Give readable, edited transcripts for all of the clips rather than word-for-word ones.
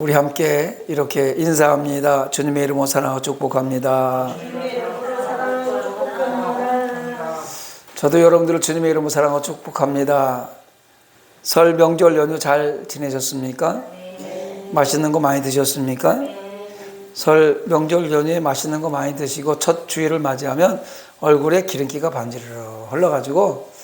우리 함께 이렇게 인사합니다. 주님의 이름으로 사랑하고 축복합니다. 저도 여러분들을 주님의 이름으로 사랑하고 축복합니다. 설 명절 연휴 잘 지내셨습니까? 맛있는 거 많이 드셨습니까? 설 명절 연휴에 맛있는 거 많이 드시고 첫 주일을 맞이하면 얼굴에 기름기가 반지르르 흘러가지고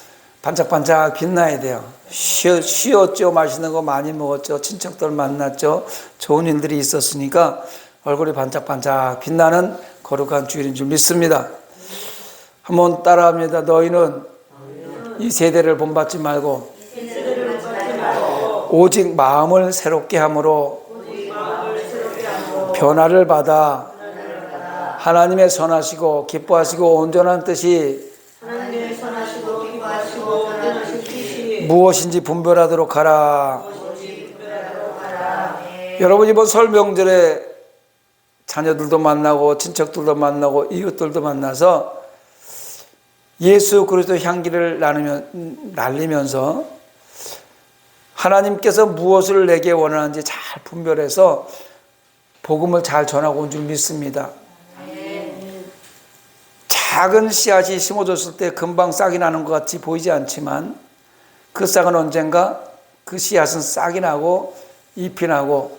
반짝반짝 빛나야 돼요. 쉬었죠. 맛있는 거 많이 먹었죠. 친척들 만났죠. 좋은 일들이 있었으니까 얼굴이 반짝반짝 빛나는 거룩한 주일인 줄 믿습니다. 한번 따라합니다. 너희는 이 세대를 본받지 말고 오직 마음을 새롭게 함으로 변화를 받아 하나님의 선하시고 기뻐하시고 온전한 뜻이 무엇인지 분별하도록 하라. 여러분, 이번 설 명절에 자녀들도 만나고 친척들도 만나고 이웃들도 만나서 예수 그리스도 향기를 날리면서 하나님께서 무엇을 내게 원하는지 잘 분별해서 복음을 잘 전하고 온 줄 믿습니다. 작은 씨앗이 심어졌을 때 금방 싹이 나는 것 같이 보이지 않지만 그 싹은 언젠가 그 씨앗은 싹이 나고 잎이 나고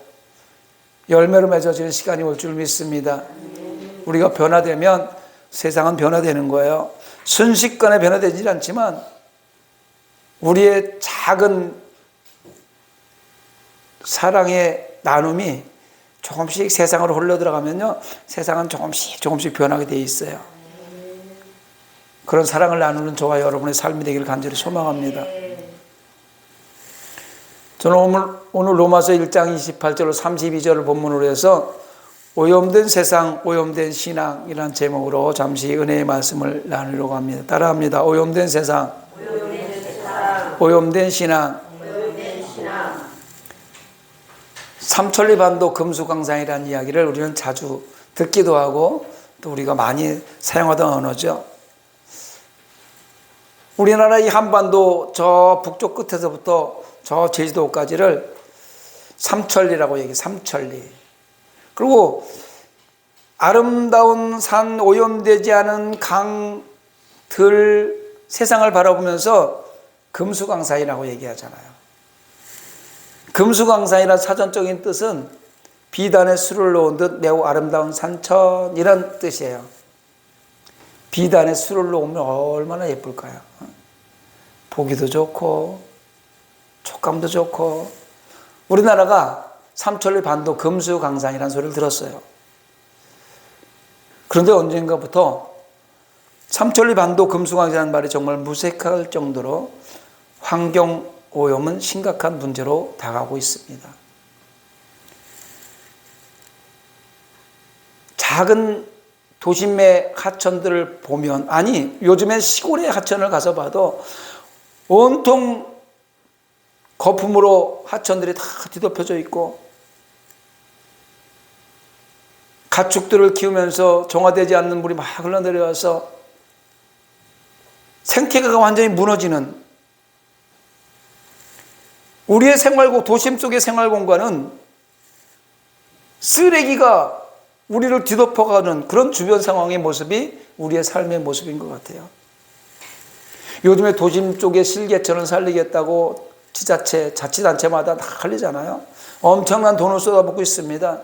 열매로 맺어지는 시간이 올 줄 믿습니다. 우리가 변화되면 세상은 변화되는 거예요. 순식간에 변화되지 않지만 우리의 작은 사랑의 나눔이 조금씩 세상으로 흘러들어가면요, 세상은 조금씩 변하게 돼 있어요. 그런 사랑을 나누는 저와 여러분의 삶이 되기를 간절히 소망합니다. 저는 오늘 로마서 1장 28절 32절을 본문으로 해서 오염된 세상, 오염된 신앙이라는 제목으로 잠시 은혜의 말씀을 나누려고 합니다. 따라합니다. 오염된 세상, 오염된 신앙. 삼천리반도 금수강산이라는 이야기를 우리는 자주 듣기도 하고 또 우리가 많이 사용하던 언어죠. 우리나라 이 한반도 저 북쪽 끝에서부터 저 제주도까지를 삼천리라고 얘기해요. 삼천리. 그리고 아름다운 산, 오염되지 않은 강들, 세상을 바라보면서 금수강산이라고 얘기하잖아요. 금수강산이라는 사전적인 뜻은 비단에 술을 놓은 듯 매우 아름다운 산천이란 뜻이에요. 비단에 술을 놓으면 얼마나 예쁠까요? 보기도 좋고 촉감도 좋고. 우리나라가 삼천리 반도 금수강산이라는 소리를 들었어요. 그런데 언젠가부터 삼천리 반도 금수강산이라는 말이 정말 무색할 정도로 환경오염은 심각한 문제로 다가오고 있습니다. 작은 도심의 하천들을 보면, 아니 요즘엔 시골의 하천을 가서 봐도 온통 거품으로 하천들이 다 뒤덮여져 있고 가축들을 키우면서 정화되지 않는 물이 막 흘러내려와서 생태계가 완전히 무너지는, 우리의 도심 속의 생활 공간은 쓰레기가 우리를 뒤덮어가는 그런 주변 상황의 모습이 우리의 삶의 모습인 것 같아요. 요즘에 도심 쪽에 실개천을 살리겠다고 자치단체마다 다 하려잖아요. 엄청난 돈을 쏟아붓고 있습니다.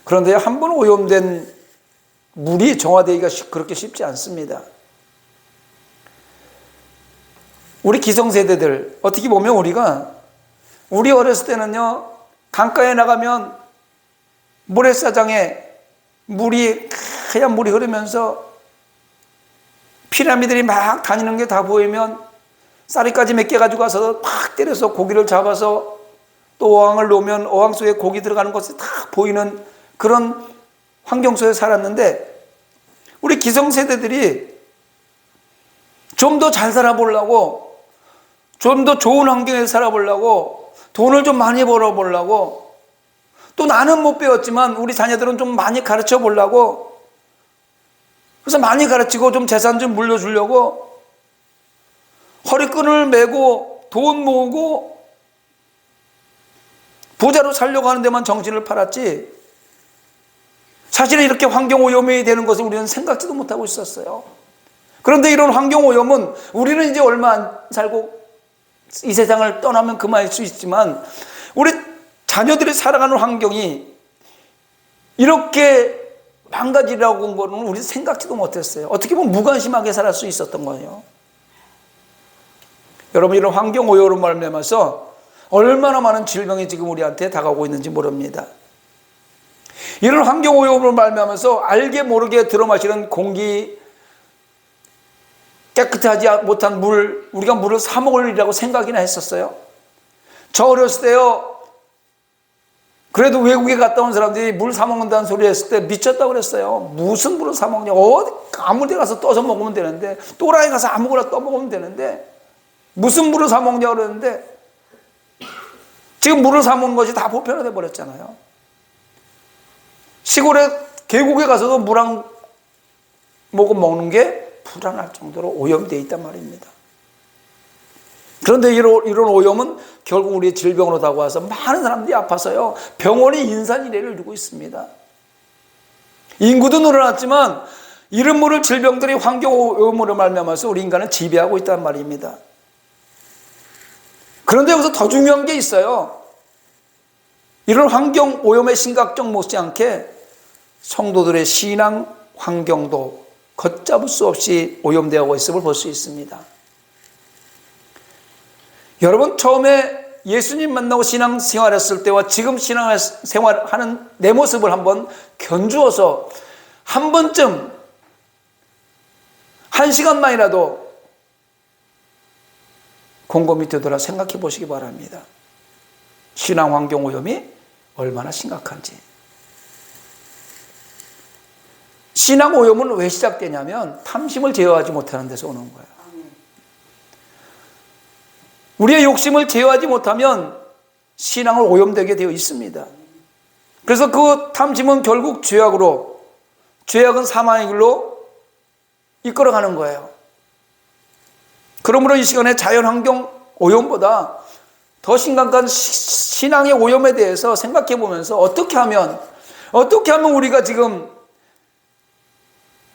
그런데 한 번 오염된 물이 정화되기가 그렇게 쉽지 않습니다. 우리 기성세대들, 어떻게 보면 우리 어렸을 때는요, 강가에 나가면 모래사장에 하얀 물이 흐르면서 피라미들이 막 다니는 게 다 보이면 쌀이까지 몇 개 가지고 가서 팍 때려서 고기를 잡아서 또 어항을 놓으면 어항 속에 고기 들어가는 것이 다 보이는 그런 환경 속에 살았는데, 우리 기성세대들이 좀 더 잘 살아보려고, 좀 더 좋은 환경에서 살아보려고, 돈을 좀 많이 벌어보려고, 또 나는 못 배웠지만 우리 자녀들은 좀 많이 가르쳐 보려고, 그래서 많이 가르치고 좀 재산 좀 물려주려고 허리끈을 메고 돈 모으고 부자로 살려고 하는 데만 정신을 팔았지, 사실은 이렇게 환경오염이 되는 것을 우리는 생각지도 못하고 있었어요. 그런데 이런 환경오염은 우리는 이제 얼마 안 살고 이 세상을 떠나면 그만일 수 있지만, 우리 자녀들이 살아가는 환경이 이렇게 망가지라고 한 거는 우리 생각지도 못했어요. 어떻게 보면 무관심하게 살 수 있었던 거예요. 여러분, 이런 환경오염으로 말미암아서 얼마나 많은 질병이 지금 우리한테 다가오고 있는지 모릅니다. 이런 환경오염으로 말미암아서 알게 모르게 들어마시는 공기, 깨끗하지 못한 물, 우리가 물을 사 먹을 일이라고 생각이나 했었어요. 저 어렸을 때요, 그래도 외국에 갔다 온 사람들이 물 사 먹는다는 소리 했을 때 미쳤다고 그랬어요. 무슨 물을 사 먹냐, 어디 아무 데 가서 떠서 먹으면 되는데, 또라이 가서 아무거나 떠 먹으면 되는데 무슨 물을 사 먹냐고 그러는데, 지금 물을 사 먹는 것이 다 보편화돼 버렸잖아요. 시골에 계곡에 가서도 물 한 모금 먹는 게 불안할 정도로 오염되어 있단 말입니다. 그런데 이런 오염은 결국 우리의 질병으로 다가와서 많은 사람들이 아파서요, 병원이 인산이례를 이루고 있습니다. 인구도 늘어났지만 이름 모를 질병들이 환경오염으로 말미암아서 우리 인간을 지배하고 있단 말입니다. 그런데 여기서 더 중요한 게 있어요. 이런 환경오염의 심각성 못지않게 성도들의 신앙 환경도 걷잡을 수 없이 오염되어 있음을 볼 수 있습니다. 여러분, 처음에 예수님 만나고 신앙생활했을 때와 지금 신앙생활하는 내 모습을 한번 견주어서 한 번쯤, 한 시간만이라도 곰곰이 되돌아 생각해 보시기 바랍니다. 신앙 환경 오염이 얼마나 심각한지. 신앙 오염은 왜 시작되냐면 탐심을 제어하지 못하는 데서 오는 거예요. 우리의 욕심을 제어하지 못하면 신앙을 오염되게 되어 있습니다. 그래서 그 탐심은 결국 죄악으로, 죄악은 사망의 길로 이끌어가는 거예요. 그러므로 이 시간에 자연환경 오염보다 더 심각한 신앙의 오염에 대해서 생각해 보면서 어떻게 하면 우리가 지금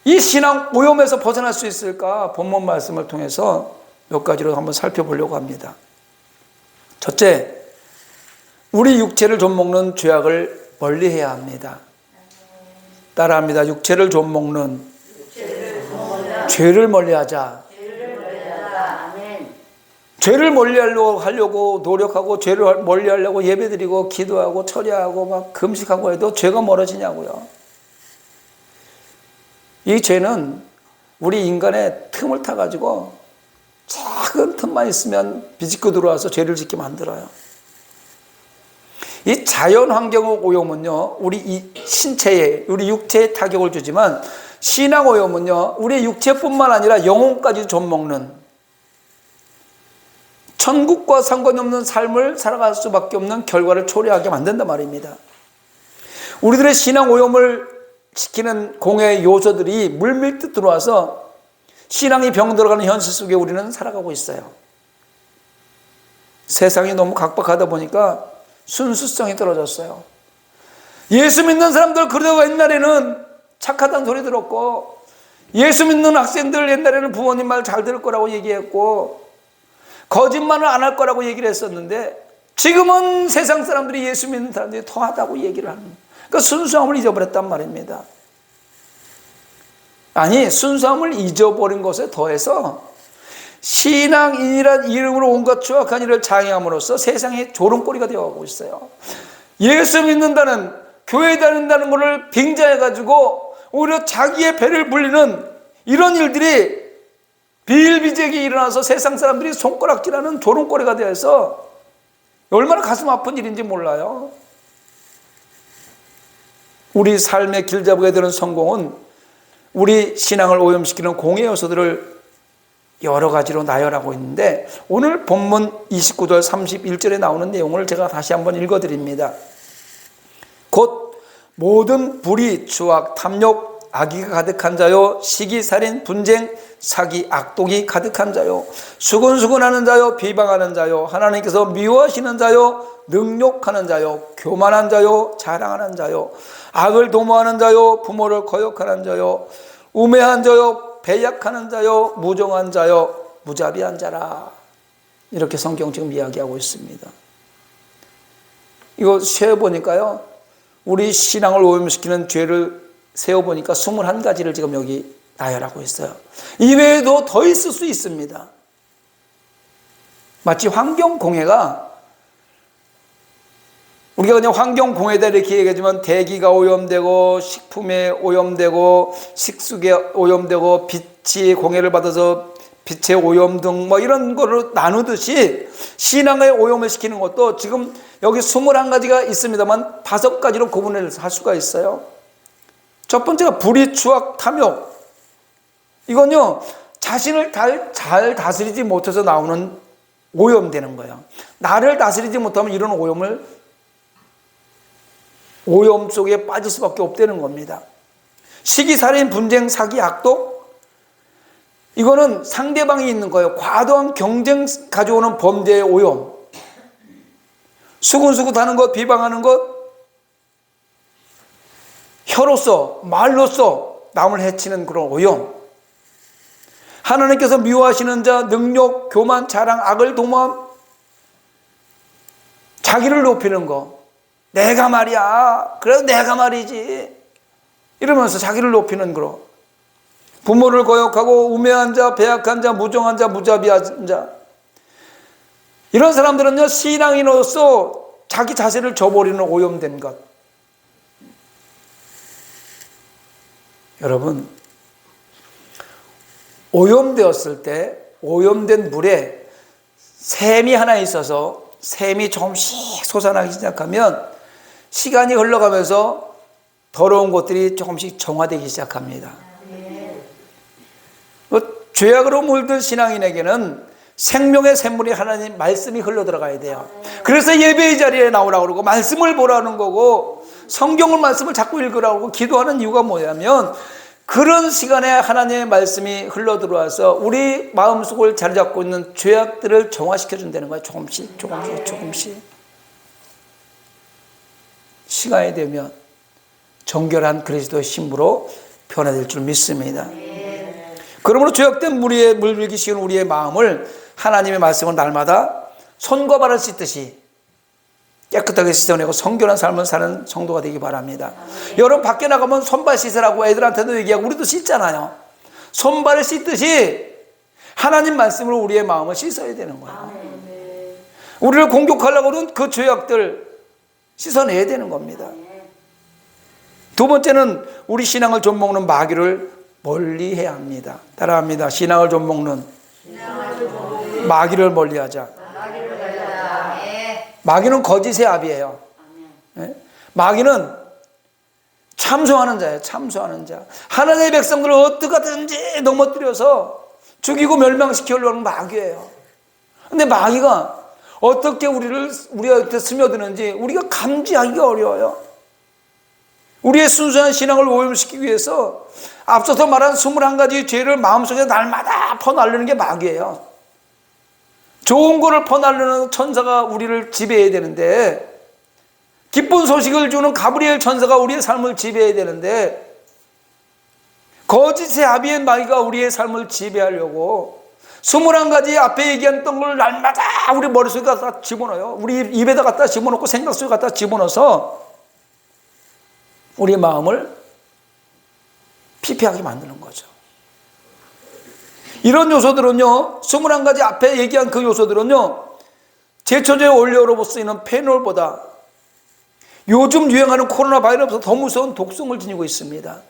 이 신앙 오염에서 벗어날 수 있을까, 본문 말씀을 통해서 몇 가지로 한번 살펴보려고 합니다. 첫째, 우리 육체를 좀먹는 죄악을 멀리해야 합니다. 따라합니다. 육체를 좀먹는 죄를 멀리하자. 죄를 멀리하려고 노력하고, 죄를 멀리하려고 예배드리고 기도하고 철야하고 막 금식하고 해도 죄가 멀어지냐고요. 이 죄는 우리 인간의 틈을 타가지고 작은 틈만 있으면 비집고 들어와서 죄를 짓게 만들어요. 이 자연환경 오염은요, 우리 이 신체에, 우리 육체에 타격을 주지만 신앙 오염은요, 우리 육체뿐만 아니라 영혼까지 좀먹는, 천국과 상관이 없는 삶을 살아갈 수밖에 없는 결과를 초래하게 만든단 말입니다. 우리들의 신앙 오염을 시키는 공해의 요소들이 물밀듯 들어와서 신앙이 병들어가는 현실 속에 우리는 살아가고 있어요. 세상이 너무 각박하다 보니까 순수성이 떨어졌어요. 예수 믿는 사람들, 그래도 옛날에는 착하다는 소리 들었고, 예수 믿는 학생들 옛날에는 부모님 말 잘 들을 거라고 얘기했고, 거짓말을 안 할 거라고 얘기를 했었는데, 지금은 세상 사람들이 예수 믿는 사람들이 더하다고 얘기를 하는, 그러니까 순수함을 잊어버렸단 말입니다. 아니, 순수함을 잊어버린 것에 더해서 신앙인이란 이름으로 온갖 추악한 일을 장애함으로써 세상의 조롱거리가 되어가고 있어요. 예수 믿는다는, 교회 다닌다는 것을 빙자해가지고 오히려 자기의 배를 불리는 이런 일들이 비일비재하게 일어나서 세상 사람들이 손가락질하는 조롱거리가 되어서 얼마나 가슴 아픈 일인지 몰라요. 우리 삶의 길잡이가 되는 성공은 우리 신앙을 오염시키는 공해 요소들을 여러 가지로 나열하고 있는데, 오늘 본문 29절 31절에 나오는 내용을 제가 다시 한번 읽어드립니다. 곧 모든 불의, 추악, 탐욕, 악의가 가득한 자요, 시기살인, 분쟁, 사기, 악독이 가득한 자요, 수근수근하는 자요, 비방하는 자요, 하나님께서 미워하시는 자요, 능욕하는 자요, 교만한 자요, 자랑하는 자요, 악을 도모하는 자요, 부모를 거역하는 자요, 우매한 자요, 배약하는 자요, 무정한 자요, 무자비한 자라. 이렇게 성경 지금 이야기하고 있습니다. 이거 세어보니까요, 우리 신앙을 오염시키는 죄를 세어보니까 21가지를 지금 여기 나열하고 있어요. 이외에도 더 있을 수 있습니다. 마치 환경공해가, 우리가 그냥 환경공해다 이렇게 얘기하지만 대기가 오염되고 식품에 오염되고 식수에 오염되고 빛이 공해를 받아서 빛의 오염 등 뭐 이런 거를 나누듯이 신앙의 오염을 시키는 것도 지금 여기 21가지가 있습니다만 5가지로 구분을 할 수가 있어요. 첫 번째가 불의, 추악, 탐욕. 이건요, 자신을 잘 다스리지 못해서 나오는 오염되는 거예요. 나를 다스리지 못하면 이런 오염 속에 빠질 수밖에 없다는 겁니다. 시기살인, 분쟁, 사기, 악독. 이거는 상대방이 있는 거예요. 과도한 경쟁 가져오는 범죄의 오염. 수근수근하는 것, 비방하는 것, 혀로서, 말로서 남을 해치는 그런 오염. 하나님께서 미워하시는 자, 능욕, 교만, 자랑, 악을 도모함, 자기를 높이는 거. 내가 말이야. 그래도 내가 말이지. 이러면서 자기를 높이는 거. 부모를 거역하고 우매한 자, 배약한 자, 무정한 자, 무자비한 자. 이런 사람들은요, 신앙인으로서 자기 자세를 저버리는 오염된 것. 여러분, 오염되었을 때 오염된 물에 샘이 하나 있어서 샘이 조금씩 솟아나기 시작하면 시간이 흘러가면서 더러운 것들이 조금씩 정화되기 시작합니다. 죄악으로 물든 신앙인에게는 생명의 샘물이 하나님 말씀이 흘러들어가야 돼요. 그래서 예배의 자리에 나오라고 그러고 말씀을 보라는 거고 성경을 말씀을 자꾸 읽으라고 기도하는 이유가 뭐냐면 그런 시간에 하나님의 말씀이 흘러들어와서 우리 마음속을 자리 잡고 있는 죄악들을 정화시켜 준다는 거예요. 조금씩 시간이 되면 정결한 그리스도의 신부로 변화될 줄 믿습니다. 그러므로 죄악된 물들기 쉬운 우리의 마음을 하나님의 말씀을 날마다 손과 발을 씻듯이 깨끗하게 씻어내고 성결한 삶을 사는 성도가 되기 바랍니다. 여러분 밖에 나가면 손발 씻으라고 애들한테도 얘기하고 우리도 씻잖아요. 손발을 씻듯이 하나님 말씀으로 우리의 마음을 씻어야 되는 거예요. 우리를 공격하려고 하는 그 죄악들 씻어내야 되는 겁니다. 두 번째는 우리 신앙을 좀먹는 마귀를 멀리 해야 합니다. 따라합니다. 신앙을 좀먹는 마귀를 멀리하자. 마귀는 거짓의 아비예요. 마귀는 참소하는 자예요. 참소하는 자. 하나님의 백성들을 어떻게든지 넘어뜨려서 죽이고 멸망시키려고 하는 마귀예요. 근데 마귀가 어떻게 우리한테 스며드는지 우리가 감지하기가 어려워요. 우리의 순수한 신앙을 오염시키기 위해서 앞서서 말한 21가지 죄를 마음속에 날마다 퍼날르는 게 마귀예요. 좋은 거를 퍼날르는 천사가 우리를 지배해야 되는데, 기쁜 소식을 주는 가브리엘 천사가 우리의 삶을 지배해야 되는데, 거짓의 아비의 마귀가 우리의 삶을 지배하려고 21가지 앞에 얘기했던 걸 날마다 우리 머릿속에 갖다 집어넣어요. 우리 입에다 갖다 집어넣고 생각 속에 갖다 집어넣어서 우리 마음을 피폐하게 만드는 거죠. 이런 요소들은요, 21가지 앞에 얘기한 그 요소들은요, 제초제 원료로 쓰이는 페놀보다 요즘 유행하는 코로나 바이러스보다 더 무서운 독성을 지니고 있습니다.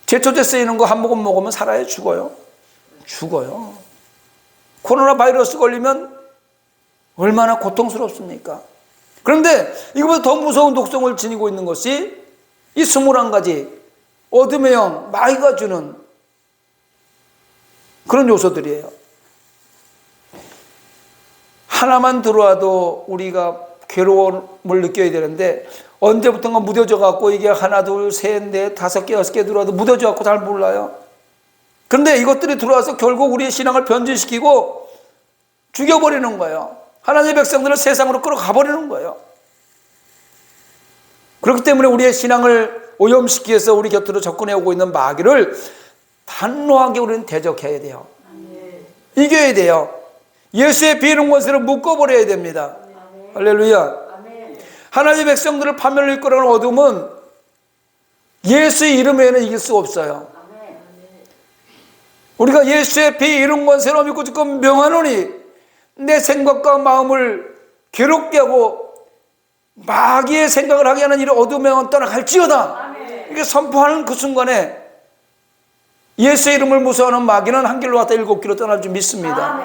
제초제 쓰이는 거 한 모금 먹으면 살아요? 죽어요? 죽어요. 코로나 바이러스 걸리면 얼마나 고통스럽습니까? 그런데 이거보다 더 무서운 독성을 지니고 있는 것이 이 21가지 어둠의 영, 마귀가 주는 그런 요소들이에요. 하나만 들어와도 우리가 괴로움을 느껴야 되는데 언제부턴가 무뎌져 갖고 이게 하나 둘 셋 넷 다섯 개 여섯 개 들어와도 무뎌져 갖고 잘 몰라요. 그런데 이것들이 들어와서 결국 우리의 신앙을 변질시키고 죽여버리는 거예요. 하나님의 백성들을 세상으로 끌어가 버리는 거예요. 그렇기 때문에 우리의 신앙을 오염시키기 위해서 우리 곁으로 접근해 오고 있는 마귀를 단호하게 우리는 대적해야 돼요. 이겨야 돼요. 예수의 비이른 권세를 묶어버려야 됩니다. 할렐루야. 하나님의 백성들을 파멸로 이끌어가는 어둠은 예수의 이름 외에는 이길 수가 없어요. 우리가 예수의 피 이룬 권세로 믿고 듣고 명하노니 내 생각과 마음을 괴롭게 하고 마귀의 생각을 하게 하는 이런 어둠의 영은 떠나갈지어다. 이렇게 선포하는 그 순간에 예수의 이름을 무서워하는 마귀는 한 길로 왔다 일곱 길로 떠날 줄 믿습니다.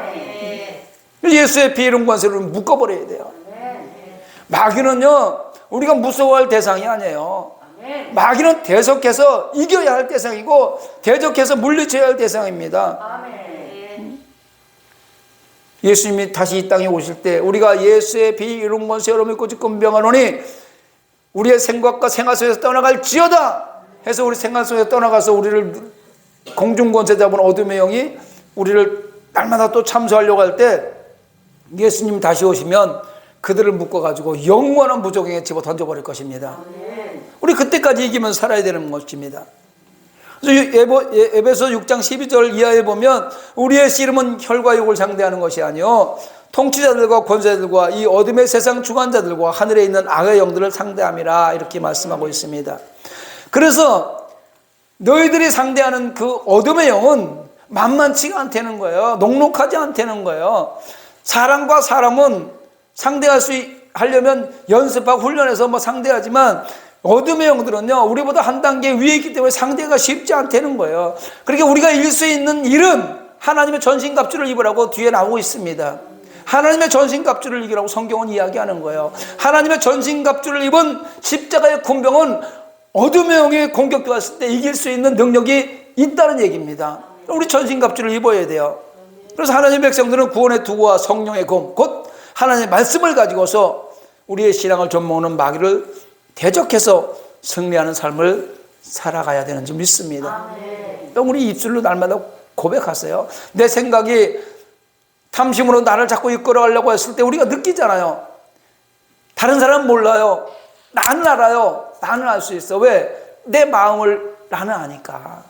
예수의 피 이룬 권세를 묶어버려야 돼요. 마귀는요 우리가 무서워할 대상이 아니에요. 마귀는 대적해서 이겨야 할 대상이고 대적해서 물리쳐야 할 대상입니다. 예수님이 다시 이 땅에 오실 때 우리가 예수의 피 이룬 권세로 믿고 듣고 명하노니 우리의 생각과 생활 속에서 떠나갈지어다 해서 우리 생활 속에서 떠나가서 우리를 공중권세 잡은 어둠의 영이 우리를 날마다 또 참소하려고 할 때 예수님 다시 오시면 그들을 묶어가지고 영원한 무적행에 집어 던져버릴 것입니다. 우리 그때까지 이기면서 살아야 되는 것입니다. 그래서 에베소 6장 12절 이하에 보면 우리의 씨름은 혈과 육을 상대하는 것이 아니요 통치자들과 권세자들과 이 어둠의 세상 주관자들과 하늘에 있는 악의 영들을 상대함이라 이렇게 말씀하고 있습니다. 그래서 너희들이 상대하는 그 어둠의 영은 만만치가 않다는 거예요. 녹록하지 않다는 거예요. 사람과 사람은 상대할 수 하려면 연습하고 훈련해서 뭐 상대하지만 어둠의 영들은요 우리보다 한 단계 위에 있기 때문에 상대가 쉽지 않다는 거예요. 그러니까 우리가 이길 수 있는 일은 하나님의 전신갑주를 입으라고 뒤에 나오고 있습니다. 하나님의 전신갑주를 이기라고 성경은 이야기하는 거예요. 하나님의 전신갑주를 입은 십자가의 군병은 어둠의 영의 공격도 왔을 때 이길 수 있는 능력이 있다는 얘기입니다. 우리 전신갑주를 입어야 돼요. 그래서 하나님의 백성들은 구원의 두구와 성령의 검, 곧 하나님의 말씀을 가지고서 우리의 신앙을 좀먹는 마귀를 대적해서 승리하는 삶을 살아가야 되는 줄 믿습니다. 또 우리 입술로 날마다 고백하세요. 내 생각이 탐심으로 나를 자꾸 이끌어가려고 했을 때 우리가 느끼잖아요. 다른 사람은 몰라요. 나는 알아요. 나는 알 수 있어. 왜? 내 마음을 나는 아니까.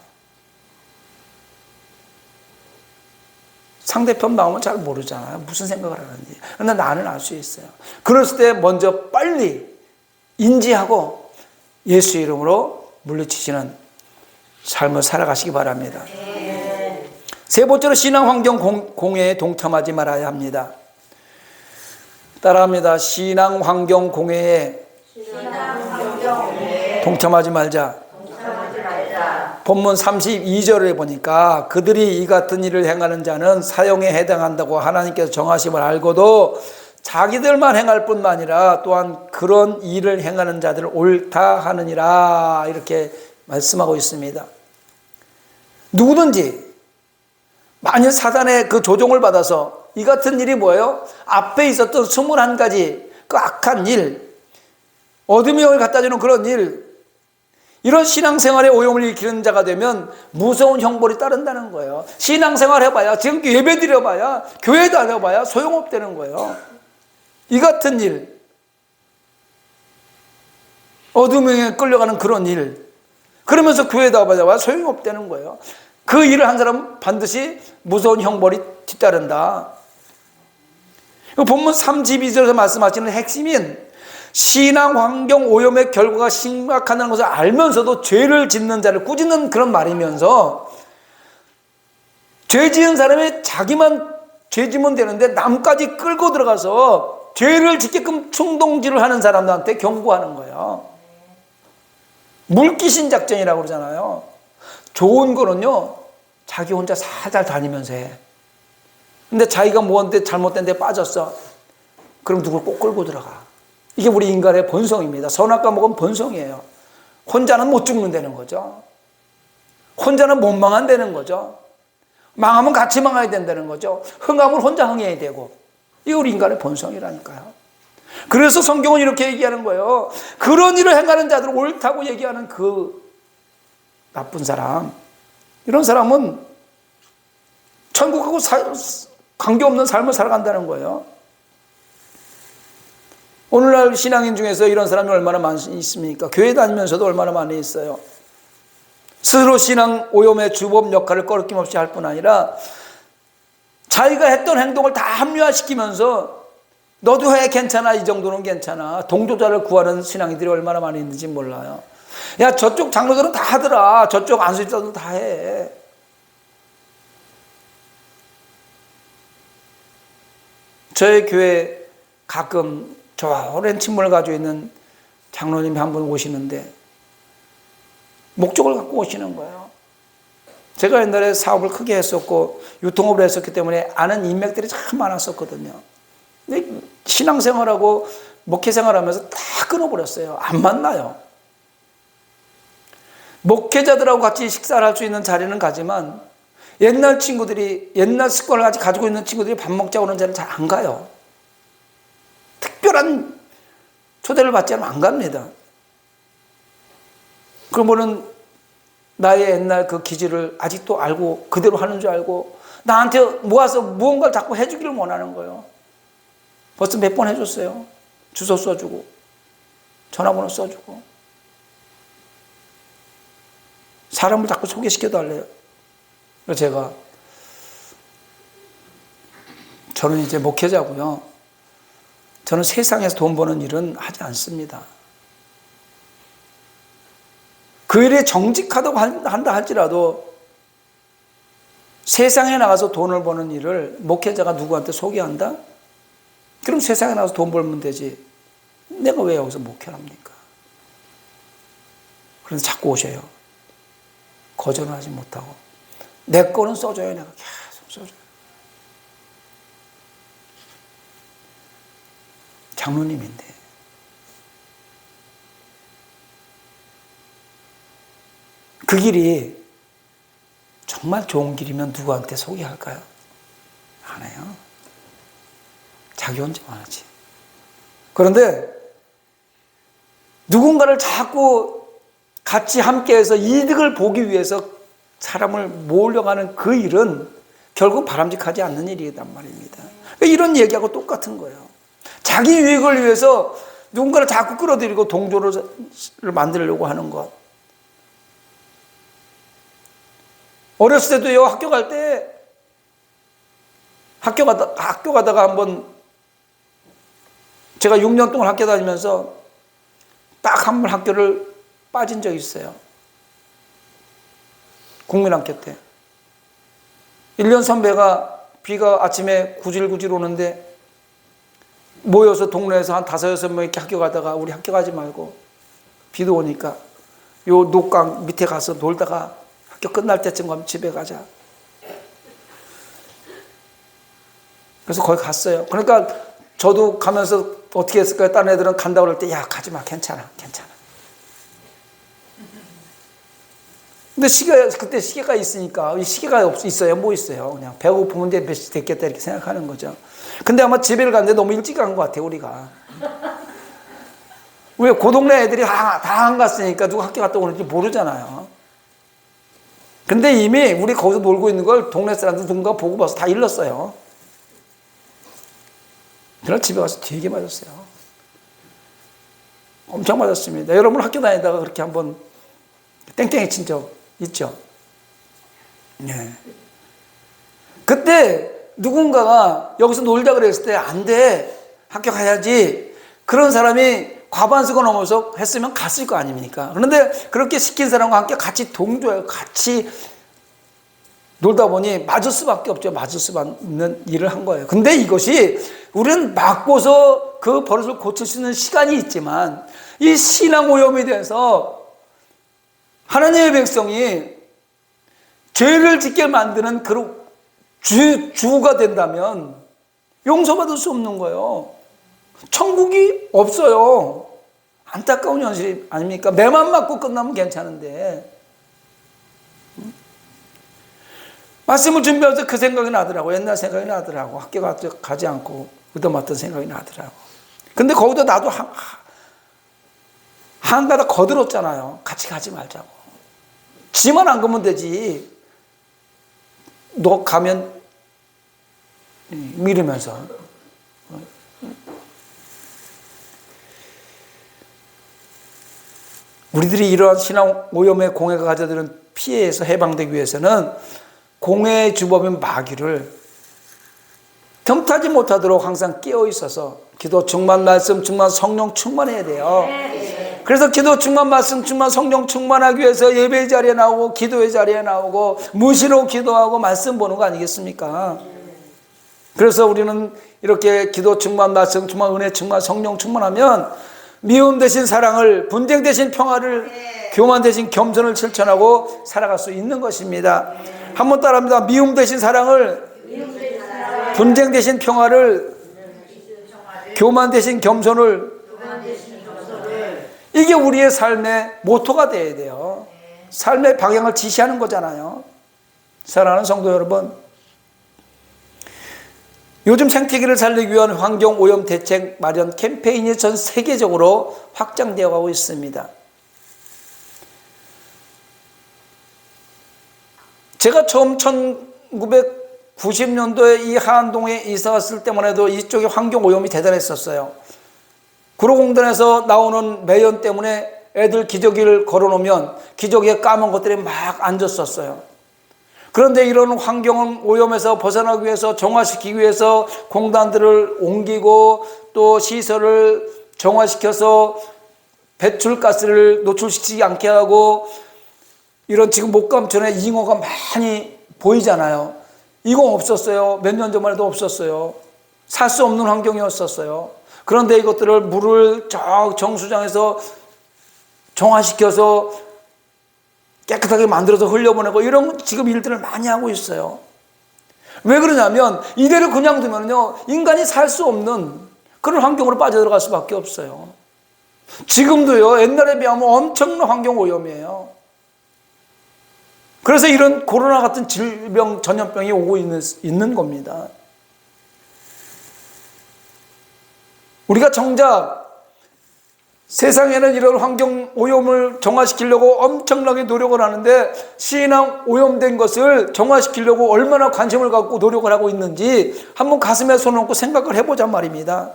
상대편 마음은 잘 모르잖아요. 무슨 생각을 하는지. 그런데 나는 알 수 있어요. 그랬을 때 먼저 빨리 인지하고 예수 이름으로 물리치시는 삶을 살아가시기 바랍니다. 세 번째로 신앙 환경 공해에 동참하지 말아야 합니다. 따라합니다. 신앙 환경 공해에 동참하지 말자. 본문 32절에 보니까 그들이 이 같은 일을 행하는 자는 사형에 해당한다고 하나님께서 정하심을 알고도 자기들만 행할 뿐만 아니라 또한 그런 일을 행하는 자들을 옳다 하느니라 이렇게 말씀하고 있습니다. 누구든지 만일 사단의 그 조종을 받아서 이 같은 일이 뭐예요? 앞에 있었던 21가지 그 악한 일, 어둠의 영을 갖다 주는 그런 일, 이런 신앙생활에 오염을 일으키는 자가 되면 무서운 형벌이 따른다는 거예요. 신앙생활 해봐야, 지금 예배 드려봐야, 교회 다녀봐야 소용없다는 거예요. 이 같은 일, 어둠에 끌려가는 그런 일, 그러면서 교회 다녀봐야 소용없다는 거예요. 그 일을 한 사람은 반드시 무서운 형벌이 뒤따른다. 본문 32절에서 말씀하시는 핵심인 신앙 환경 오염의 결과가 심각하다는 것을 알면서도 죄를 짓는 자를 꾸짖는 그런 말이면서 죄 지은 사람이 자기만 죄 지면 되는데 남까지 끌고 들어가서 죄를 짓게끔 충동질을 하는 사람들한테 경고하는 거예요. 물귀신 작전이라고 그러잖아요. 좋은 거는요 자기 혼자 살살 다니면서 해. 근데 자기가 뭐한테 잘못된 데 빠졌어. 그럼 누굴 꼭 끌고 들어가. 이게 우리 인간의 본성입니다. 선악과 먹은 본성이에요. 혼자는 못 죽는다는 거죠. 혼자는 못 망한다는 거죠. 망하면 같이 망해야 된다는 거죠. 흥하면 혼자 흥해야 되고. 이게 우리 인간의 본성이라니까요. 그래서 성경은 이렇게 얘기하는 거예요. 그런 일을 행하는 자들을 옳다고 얘기하는 그 나쁜 사람, 이런 사람은 천국하고 관계없는 삶을 살아간다는 거예요. 오늘날 신앙인 중에서 이런 사람이 얼마나 많이 있습니까? 교회 다니면서도 얼마나 많이 있어요. 스스로 신앙 오염의 주범 역할을 꺼리낌없이 할 뿐 아니라 자기가 했던 행동을 다 합리화시키면서 너도 해, 괜찮아, 이 정도는 괜찮아, 동조자를 구하는 신앙인들이 얼마나 많이 있는지 몰라요. 야, 저쪽 장로들은 다 하더라, 저쪽 안수집사들은 다 해. 저희 교회 가끔 저 오랜 친분을 가지고 있는 장로님이 한 분 오시는데 목적을 갖고 오시는 거예요. 제가 옛날에 사업을 크게 했었고 유통업을 했었기 때문에 아는 인맥들이 참 많았었거든요. 근데 신앙생활하고 목회생활하면서 다 끊어버렸어요. 안 만나요. 목회자들하고 같이 식사를 할 수 있는 자리는 가지만 옛날 친구들이, 옛날 습관을 아직 가지고 있는 친구들이 밥 먹자고 하는 자리는 잘 안 가요. 특별한 초대를 받지 않으면 안 갑니다. 그러면은 나의 옛날 그 기질을 아직도 알고 그대로 하는 줄 알고 나한테 모아서 무언가를 자꾸 해주기를 원하는 거예요. 벌써 몇 번 해줬어요. 주소 써주고 전화번호 써주고 사람을 자꾸 소개시켜 달래요. 그래서 저는 이제 목회자고요. 저는 세상에서 돈 버는 일은 하지 않습니다. 그 일에 정직하다고 한다 할지라도 세상에 나가서 돈을 버는 일을 목회자가 누구한테 소개한다? 그럼 세상에 나가서 돈 벌면 되지. 내가 왜 여기서 목회를 합니까? 그래서 자꾸 오셔요. 거절은 하지 못하고. 내 거는 써줘요. 내가 계속 써줘요. 장로님인데. 그 길이 정말 좋은 길이면 누구한테 소개할까요? 안 해요. 자기 혼자만 하지. 그런데 누군가를 자꾸 같이 함께해서 이득을 보기 위해서 사람을 모으려고 그 일은 결국 바람직하지 않는 일이란 말입니다. 이런 얘기하고 똑같은 거예요. 자기 유익을 위해서 누군가를 자꾸 끌어들이고 동조를 만들려고 하는 것. 어렸을 때도요, 학교 갈 때, 학교 가다가 한번, 제가 6년 동안 학교 다니면서 딱 한 번 학교를 빠진 적이 있어요. 국민학교 때. 1년 선배가 비가 아침에 구질구질 오는데 모여서 동네에서 한 5, 6명 이렇게 학교 가다가 우리 학교 가지 말고 비도 오니까 요 녹강 밑에 가서 놀다가 학교 끝날 때쯤 가면 집에 가자. 그래서 거기 갔어요. 그러니까 저도 가면서 어떻게 했을까요? 다른 애들은 간다고 그럴 때, 야, 가지 마. 괜찮아. 괜찮아. 근데 그때 시계가 있으니까, 시계가 있어요? 뭐 있어요? 그냥 배고프면 몇 시 됐겠다 이렇게 생각하는 거죠. 근데 아마 집에를 갔는데 너무 일찍 간 것 같아요, 우리가. 왜 그 동네 애들이 다 안 갔으니까 누가 학교 갔다 오는지 모르잖아요. 근데 이미 우리 거기서 놀고 있는 걸 동네 사람들 누군가 보고 봐서 다 일렀어요. 그날 집에 가서 되게 맞았어요. 엄청 맞았습니다. 여러분 학교 다니다가 그렇게 한번 땡땡이 친 적 있죠? 네. 그때 누군가가 여기서 놀자 그랬을 때 안 돼. 학교 가야지. 그런 사람이 과반수가 넘어서 했으면 갔을 거 아닙니까? 그런데 그렇게 시킨 사람과 함께 같이 동조해요. 같이 놀다 보니 맞을 수밖에 없죠. 맞을 수밖에 일을 한 거예요. 근데 이것이 우리는 맞고서 그 버릇을 고칠 수 있는 시간이 있지만 이 신앙 오염이 돼서 하나님의 백성이 죄를 짓게 만드는 그런 주가 된다면 용서받을 수 없는 거예요. 천국이 없어요. 안타까운 현실 아닙니까? 매만 맞고 끝나면 괜찮은데. 말씀을 준비하면서 그 생각이 나더라고. 옛날 생각이 나더라고. 학교 가지 않고 얻어맞던 생각이 나더라고. 근데 거기도 나도 한 가닥 거들었잖아요. 같이 가지 말자고. 지만 안 가면 되지. 너 가면 미루면서. 우리들이 이러한 신앙 오염의 공해가 가져드는 피해에서 해방되기 위해서는 공해의 주범인 마귀를 틈타지 못하도록 항상 깨어 있어서 기도 충만, 말씀 충만, 성령 충만해야 돼요. 그래서 기도 충만, 말씀 충만, 성령 충만하기 위해서 예배 자리에 나오고 기도의 자리에 나오고 무시로 기도하고 말씀 보는 거 아니겠습니까? 그래서 우리는 이렇게 기도 충만, 말씀 충만, 은혜 충만, 성령 충만하면 미움 대신 사랑을, 분쟁 대신 평화를, 교만 대신 겸손을 실천하고 살아갈 수 있는 것입니다. 한번 따라합니다. 미움 대신 사랑을, 분쟁 대신 평화를, 교만 대신 겸손을. 이게 우리의 삶의 모토가 되어야 돼요. 삶의 방향을 지시하는 거잖아요. 사랑하는 성도 여러분, 요즘 생태계를 살리기 위한 환경오염 대책 마련 캠페인이 전 세계적으로 확장되어 가고 있습니다. 제가 처음 1990년도에 이 하안동에 이사 왔을 때만 해도 이쪽에 환경오염이 대단했었어요. 구로공단에서 나오는 매연 때문에 애들 기저귀를 걸어놓으면 기저귀에 까만 것들이 막 앉았었어요. 그런데 이런 환경 오염에서 벗어나기 위해서, 정화시키기 위해서 공단들을 옮기고 또 시설을 정화시켜서 배출가스를 노출시키지 않게 하고, 이런 지금 목감천에 잉어가 많이 보이잖아요. 이거 없었어요. 몇 년 전만 해도 없었어요. 살 수 없는 환경이었었어요. 그런데 이것들을 물을 저 정수장에서 정화시켜서 깨끗하게 만들어서 흘려보내고 이런 지금 일들을 많이 하고 있어요. 왜 그러냐면 이대로 그냥 두면요 인간이 살 수 없는 그런 환경으로 빠져들어갈 수밖에 없어요. 지금도요 옛날에 비하면 엄청난 환경 오염이에요. 그래서 이런 코로나 같은 질병, 전염병이 오고 있는 겁니다. 우리가 정작 세상에는 이런 환경 오염을 정화시키려고 엄청나게 노력을 하는데, 신앙 오염된 것을 정화시키려고 얼마나 관심을 갖고 노력을 하고 있는지 한번 가슴에 손을 얹고 생각을 해보자 말입니다.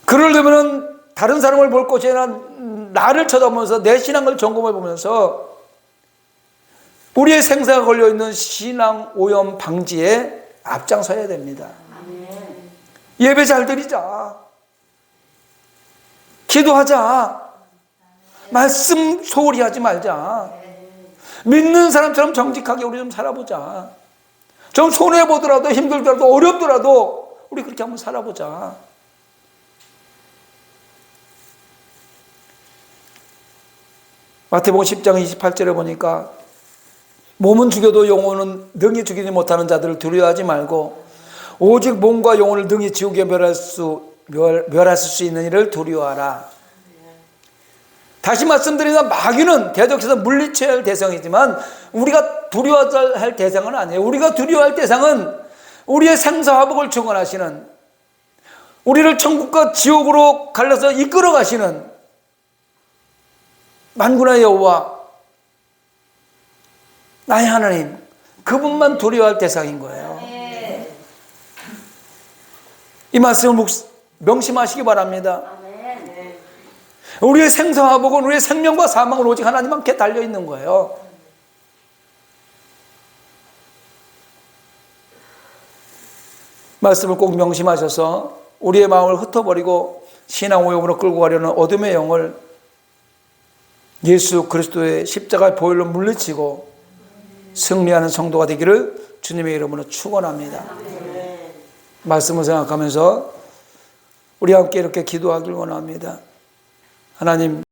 그러려면 다른 사람을 볼 것이 아니라 나를 쳐다보면서 내 신앙을 점검해 보면서 우리의 생사가 걸려있는 신앙 오염 방지에 앞장서야 됩니다. 예배 잘 드리자. 기도하자. 말씀 소홀히 하지 말자. 믿는 사람처럼 정직하게 우리 좀 살아보자. 좀 손해보더라도 힘들더라도 어렵더라도 우리 그렇게 한번 살아보자. 마태복음 10장 28절에 보니까 몸은 죽여도 영혼은 능히 죽이지 못하는 자들을 두려워하지 말고 오직 몸과 영혼을 능히 지옥에 멸하실 수 있는 일을 두려워하라. 다시 말씀드리자, 마귀는 대적해서 물리쳐야 할 대상이지만 우리가 두려워해야 할 대상은 아니에요. 우리가 두려워할 대상은 우리의 생사화복을 주관하시는, 우리를 천국과 지옥으로 갈라서 이끌어 가시는 만군의 여호와 나의 하나님, 그분만 두려워할 대상인 거예요. 이 말씀을 명심하시기 바랍니다. 우리의 생사화복은, 우리의 생명과 사망은 오직 하나님께 달려있는 거예요. 말씀을 꼭 명심하셔서 우리의 마음을 흩어버리고 신앙 오염으로 끌고 가려는 어둠의 영을 예수 그리스도의 십자가의 보혈로 물리치고 승리하는 성도가 되기를 주님의 이름으로 축원합니다. 말씀을 생각하면서 우리 함께 이렇게 기도하길 원합니다. 하나님,